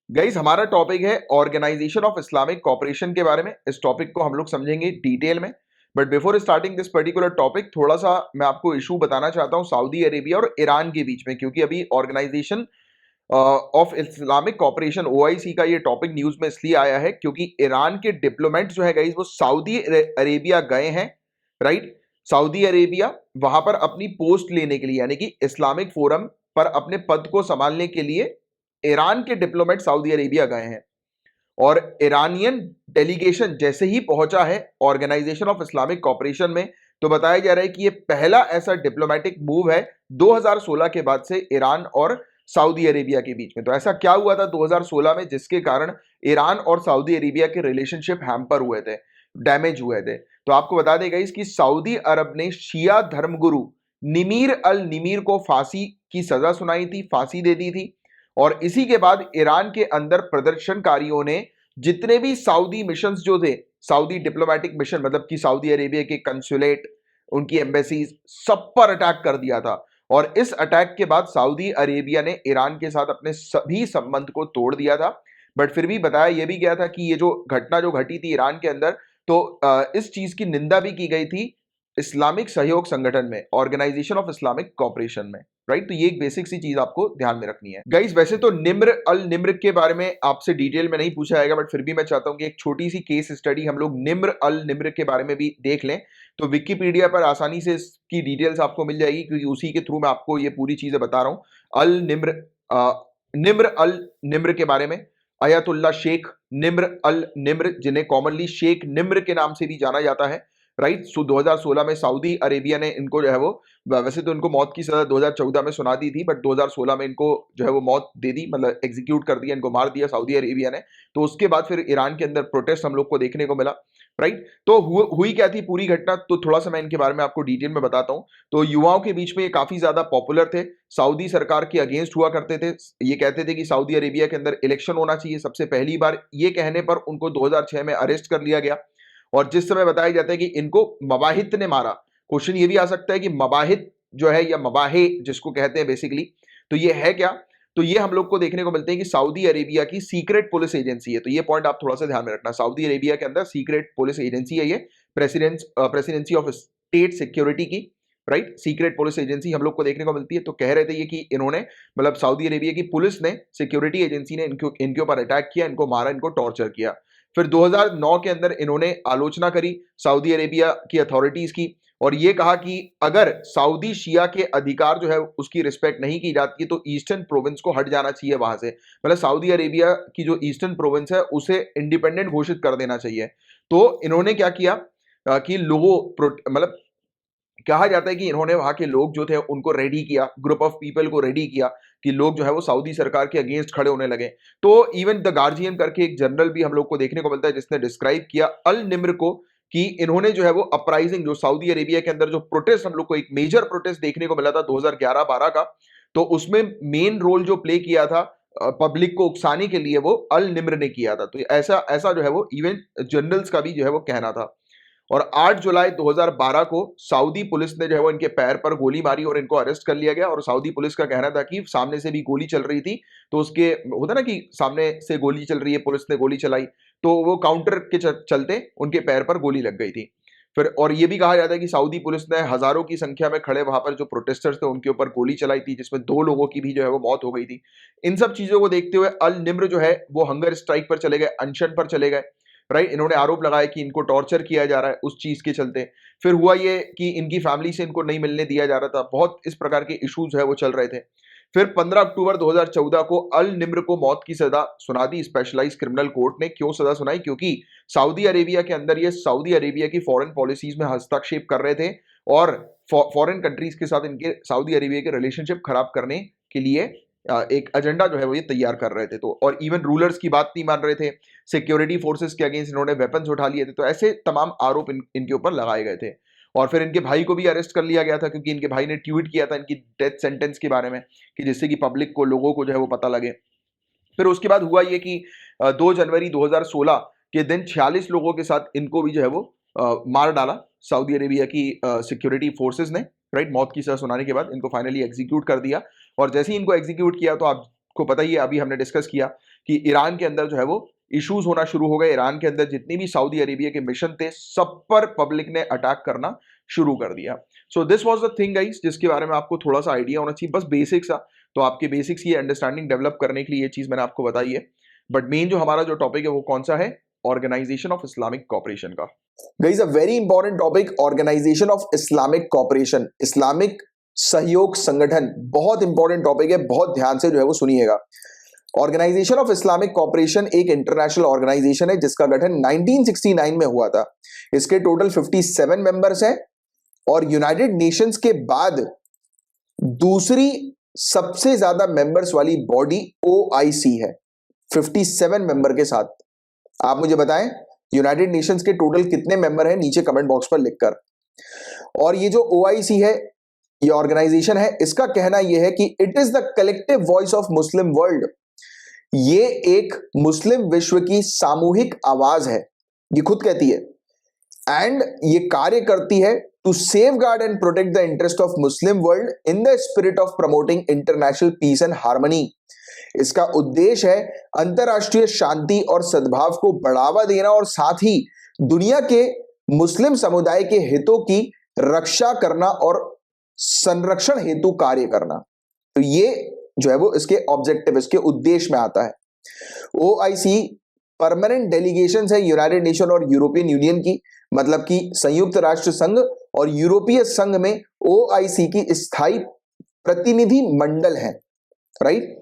Guys हमारा topic है Organisation of Islamic corporation के बारे में। इस टॉपिक को हम लोग समझेंगे डिटेल में। But before starting this particular topic, थोड़ा सा मैं आपको इशू बताना चाहता हूं सऊदी अरेबिया और ईरान के बीच में, क्योंकि अभी Organisation of Islamic Cooperation OIC का ये टॉपिक न्यूज में इसलिए आया है क्योंकि ईरान के डिप्लोमेट जो है गाइस वो सऊदी अरेबिया गए हैं, राइट। सऊदी अरेबिया वहां पर अपनी पोस्ट लेने के लिए, यानी कि इस्लामिक फोरम पर अपने पद को संभालने के लिए ईरान के डिप्लोमेट सऊदी अरेबिया गए हैं। और ईरानियन डेलीगेशन जैसे ही पहुंचा है ऑर्गेनाइजेशन ऑफ इस्लामिक कॉपरेशन में, तो बताया जा रहा है कि यह पहला ऐसा डिप्लोमेटिक मूव है 2016 के बाद से ईरान और सऊदी अरेबिया के बीच में। तो ऐसा क्या हुआ था 2016 में जिसके कारण ईरान और सऊदी अरेबिया के रिलेशनशिप हैम्पर हुए थे, डैमेज हुए थे। तो आपको बता देगा इसकी सऊदी अरब ने शिया धर्मगुरु निमीर अल निमीर को फांसी की सजा सुनाई थी, फांसी दे दी थी। और इसी के बाद ईरान के अंदर प्रदर्शनकारियों ने जितने भी सऊदी मिशंस जो थे, सऊदी डिप्लोमेटिक मिशन मतलब कि सऊदी अरेबिया के कंसुलेट, उनकी एम्बेसीज, सब पर अटैक कर दिया था। और इस अटैक के बाद सऊदी अरेबिया ने ईरान के साथ अपने सभी संबंध को तोड़ दिया था। बट फिर भी बताया यह भी गया था कि ये जो घटना जो घटी थी ईरान के अंदर, तो इस चीज की निंदा भी की गई थी इस्लामिक सहयोग संगठन में, ऑर्गेनाइजेशन ऑफ इस्लामिक कॉपरेशन में, राइट। तो ये एक बेसिक सी चीज आपको ध्यान में रखनी है गाइस। वैसे तो निम्र अल निम्र के बारे में आपसे डिटेल में नहीं पूछा जाएगा, बट फिर भी मैं चाहता हूं कि एक छोटी सी केस स्टडी हम लोग निम्र अल निम्र के बारे में भी देख लें। तो विकिपीडिया पर आसानी से इसकी डिटेल्स आपको मिल जाएगी, क्योंकि उसी के थ्रू मैं आपको ये पूरी चीजें बता रहा हूं। अल निम्र निम्र अल निम्र के बारे में अयतुल्ला शेख निम्र अल निम्र, जिन्हें कॉमनली शेख निम्र के नाम से भी जाना जाता है, राइट। सो 2016 में सऊदी अरेबिया ने इनको जो है वो, वैसे तो इनको मौत की सजा 2014 में सुना दी थी, बट 2016 में इनको जो है वो मौत दे दी, मतलब एग्जीक्यूट कर दिया, इनको मार दिया सऊदी अरेबिया ने। तो उसके बाद फिर ईरान के अंदर प्रोटेस्ट हम लोग को देखने को मिला, राइट। तो हुई क्या थी पूरी घटना, तो थोड़ा सा मैं इनके बारे में आपको डिटेल में बताता हूं। तो युवाओं के बीच में ये काफी ज्यादा पॉपुलर थे, सऊदी सरकार के अगेंस्ट हुआ करते थे। ये कहते थे कि सऊदी अरेबिया के अंदर इलेक्शन होना चाहिए। सबसे पहली बार ये कहने पर उनको 2006 में अरेस्ट कर लिया गया। और जिस समय बताया जाता है कि इनको मबाहित ने मारा, क्वेश्चन ये भी आ सकता है कि मबाहित जो है या मबाहे जिसको कहते हैं बेसिकली, तो ये है क्या। तो ये हम लोग को देखने को मिलते हैं कि सऊदी अरेबिया की सीक्रेट पुलिस एजेंसी है। तो ये पॉइंट आप थोड़ा सा ध्यान में रखना, सऊदी अरेबिया के अंदर सीक्रेट पुलिस एजेंसी है ये, प्रेसिडेंसी ऑफ स्टेट सिक्योरिटी की, राइट। सीक्रेट पुलिस एजेंसी हम लोग को देखने को मिलती है। तो कह रहे थे ये कि इन्होंने, मतलब सऊदी अरेबिया की पुलिस ने, सिक्योरिटी एजेंसी ने इनके ऊपर अटैक किया, इनको मारा, इनको टॉर्चर किया। फिर 2009 के अंदर इन्होंने आलोचना करी सऊदी अरेबिया की अथॉरिटीज की, और ये कहा कि अगर सऊदी शिया के अधिकार जो है उसकी रिस्पेक्ट नहीं की जाती है तो ईस्टर्न प्रोविंस को हट जाना चाहिए वहां से, मतलब सऊदी अरेबिया की जो ईस्टर्न प्रोविंस है उसे इंडिपेंडेंट घोषित कर देना चाहिए। तो इन्होंने क्या किया कि लोगों, मतलब कहा जाता है कि इन्होंने वहां के लोग जो थे उनको रेडी किया, ग्रुप ऑफ पीपल को रेडी किया कि लोग जो है वो सऊदी सरकार के अगेंस्ट खड़े होने लगे। तो इवन द गार्जियन करके एक जर्नल भी हम लोग को देखने को मिलता है जिसने डिस्क्राइब किया अल निम्र को कि इन्होंने जो है वो अपराइजिंग, जो सऊदी अरेबिया के अंदर जो प्रोटेस्ट हम लोग को एक मेजर प्रोटेस्ट देखने को मिला था 2011-12 का, तो उसमें मेन रोल जो प्ले किया था पब्लिक को उकसाने के लिए वो अल निम्र ने किया था। तो ऐसा ऐसा जो है वो इवन जर्नल्स का भी जो है वो कहना था। और 8 जुलाई 2012 को सऊदी पुलिस ने जो है वो इनके पैर पर गोली मारी और इनको अरेस्ट कर लिया गया। और सऊदी पुलिस का कहना था कि सामने से भी गोली चल रही थी, तो उसके होता ना कि सामने से गोली चल रही है, पुलिस ने गोली चलाई, तो वो काउंटर के चलते उनके पैर पर गोली लग गई थी। फिर और ये भी कहा जाता है कि सऊदी पुलिस ने हजारों की संख्या में खड़े वहां पर जो प्रोटेस्टर्स थे उनके ऊपर गोली चलाई थी, जिसमें 2 लोगों की भी जो है वो मौत हो गई थी। इन सब चीजों को देखते हुए अल निम्र जो है वो हंगर स्ट्राइक पर चले गए, अनशन पर चले गए, राइट। इन्होंने आरोप लगाया कि इनको टॉर्चर किया जा रहा है उस चीज के चलते। फिर हुआ ये कि इनकी फैमिली से इनको नहीं मिलने दिया जा रहा था, बहुत इस प्रकार के इश्यूज है वो चल रहे थे। फिर 15 अक्टूबर 2014 को अल निम्र को मौत की सजा सुना दी स्पेशलाइज्ड क्रिमिनल कोर्ट ने। क्यों सजा सुनाई? क्योंकि सऊदी अरेबिया के अंदर ये सऊदी अरेबिया की फॉरेन पॉलिसीज में हस्तक्षेप कर रहे थे और फॉरेन कंट्रीज के साथ इनके सऊदी अरेबिया के रिलेशनशिप खराब करने के लिए एक एजेंडा जो है वो ये तैयार कर रहे थे। तो और इवन रूलर्स की बात नहीं मान रहे थे, सिक्योरिटी फोर्सेस के अगेंस्ट इन्होंने वेपन्स उठा लिए थे। तो ऐसे तमाम आरोप इनके ऊपर लगाए गए थे। और फिर इनके भाई को भी अरेस्ट कर लिया गया था, क्योंकि इनके भाई ने ट्वीट किया था इनकी डेथ सेंटेंस के बारे में, कि जिससे कि पब्लिक को, लोगों को जो है वो पता लगे। फिर उसके बाद हुआ ये कि 2 जनवरी 2016 के दिन 46 लोगों के साथ इनको भी जो है वो मार डाला सऊदी अरेबिया की सिक्योरिटी फोर्सेस ने, राइट। मौत की सजा सुनाने के बाद इनको फाइनली एग्जीक्यूट कर दिया। और जैसे ही इनको एग्जीक्यूट किया तो आप आपको पता ही है, अभी हमने डिस्कस किया कि ईरान के अंदर जो है वो इश्यूज होना शुरू हो गए। ईरान के अंदर जितनी भी सऊदी अरेबिया के मिशन थे सब पर पब्लिक ने अटैक करना शुरू कर दिया। So this was the thing guys, जिसके बारे में आपको थोड़ा सा आइडिया होना चाहिए, बस बेसिक्स था। तो आपके बेसिक्स ये अंडरस्टैंडिंग डेवलप करने के लिए ये चीज मैंने आपको बताई है। बट मेन जो हमारा जो टॉपिक है वो कौन सा है? ऑर्गेनाइजेशन ऑफ इस्लामिक कॉपरेशन का। Guys a very important topic, Organisation of Islamic Cooperation, Islamic सहयोग संगठन, बहुत इंपॉर्टेंट टॉपिक है, बहुत ध्यान से जो है वो सुनिएगा। ऑर्गेनाइजेशन ऑफ इस्लामिक कॉपरेशन एक इंटरनेशनल ऑर्गेनाइजेशन है जिसका गठन 1969 में हुआ था। इसके टोटल 57 मेंबर्स हैं और यूनाइटेड नेशंस के बाद दूसरी सबसे ज्यादा मेंबर्स वाली बॉडी ओआईसी है, 57 मेंबर के साथ। आप मुझे बताएं यूनाइटेड नेशंस के टोटल कितने मेंबर हैं नीचे कमेंट बॉक्स पर लिखकर। और ये जो ओआईसी है, ये ऑर्गेनाइजेशन है, इसका कहना यह है कि it is the collective voice of Muslim world. ये एक मुस्लिम विश्व की सामूहिक आवाज है, ये खुद कहती है। एंड ये कार्य करती है to safeguard and protect the interest of Muslim world in the spirit of promoting international peace and harmony. इसका उद्देश्य है अंतरराष्ट्रीय शांति और सद्भाव को बढ़ावा देना और साथ ही दुनिया के मुस्लिम समुदाय के हितों की रक्षा करना और संरक्षण हेतु कार्य करना। तो ये जो है वो इसके ऑब्जेक्टिव, इसके उद्देश्य में आता है। ओआईसी परमानेंट डेलीगेशंस है यूनाइटेड नेशन और यूरोपियन यूनियन की, मतलब कि संयुक्त राष्ट्र संघ और यूरोपीय संघ में ओआईसी की स्थायी प्रतिनिधि मंडल है, राइट।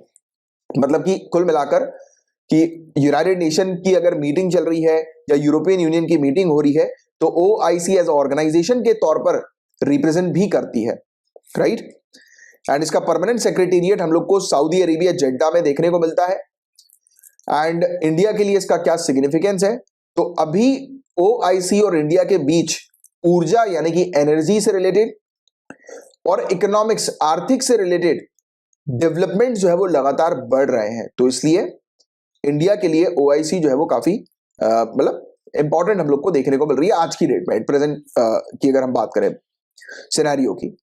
मतलब कि कुल मिलाकर कि यूनाइटेड नेशन की अगर मीटिंग चल रही है या यूरोपियन यूनियन की मीटिंग हो रही है तो ओआईसी एज ऑर्गेनाइजेशन के तौर पर रिप्रेजेंट भी करती है, राइट। एंड इसका परमानेंट सेक्रेटेरिएट हम लोग को सऊदी अरेबिया जेड्डा में देखने को मिलता है। एंड इंडिया के लिए इसका क्या सिग्निफिकेंस है, तो अभी ओआईसी और इंडिया के बीच ऊर्जा यानी कि एनर्जी से रिलेटेड और इकोनॉमिक्स आर्थिक से रिलेटेड डेवलपमेंट जो है वो लगातार बढ़ रहे हैं। तो इसलिए इंडिया के लिए ओआईसी जो है वो काफी मतलब इंपॉर्टेंट हम लोग को देखने को मिल रही है आज की डेट में, एट प्रेजेंट की अगर हम बात करें सिनेरियो की।